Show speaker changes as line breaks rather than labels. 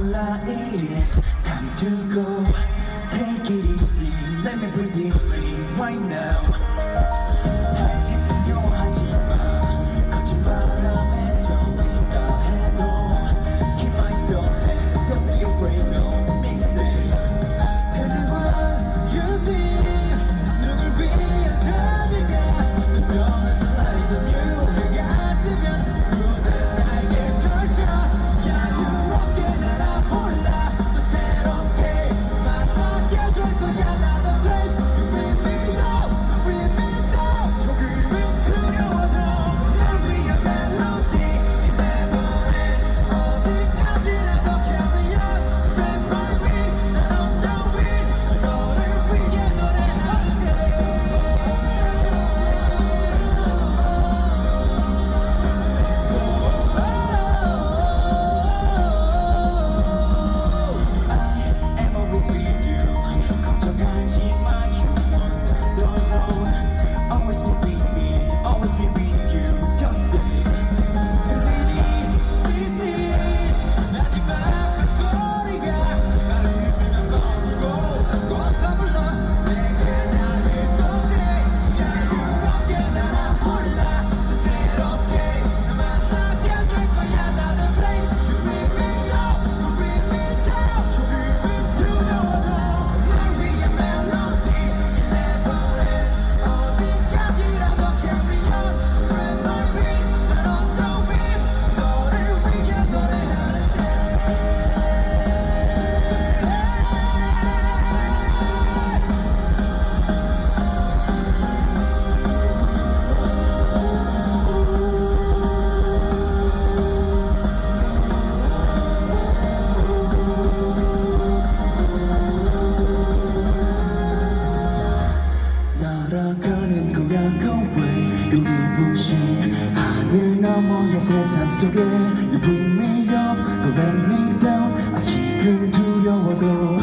몰라 it is time to go. Take it easy, let me breathe deeply right now. 두려워하지마. 거친 바람에서 윈다 해도 Keep my soul and don't be afraid, no mistakes. Tell me what you think. 누굴 위한 삶일까? The sun is lies on you. 해가 뜨면 그대 날개 펼쳐 자유롭게 날아올라. 또 새롭게 만나게 될 거야. 나도 place you bring me up, bring me down. 조금은 두려워도 널 위한 멜로디 이 내버린 어디까지라도 carry on. Spread my wings, 난 on the wing. 너를 위해 노래하세. I'm always with you. 걱정하지 마, you want that alone. Always be with me, always be with you. Just say, 들리니 easy. 마지막 그 소리가 나를 휘두르면 멈추고 꽃서 불러 내게 닿을 곳에 자유롭게 날아올라. 또 새롭게 날 만나게 될 거야. 나는 place you bring me up, bring me down. 조금은 두려워도 널 위한 멜로디 이 내버린 어디까지라도 carry on. Spread my wings, 난 on the wing. 너를 위해 노래하는 날아가는 거야 go away. 눈이 부신 하늘 너머의 세상 속에 You bring me up, don't let me down. 아직은 두려워도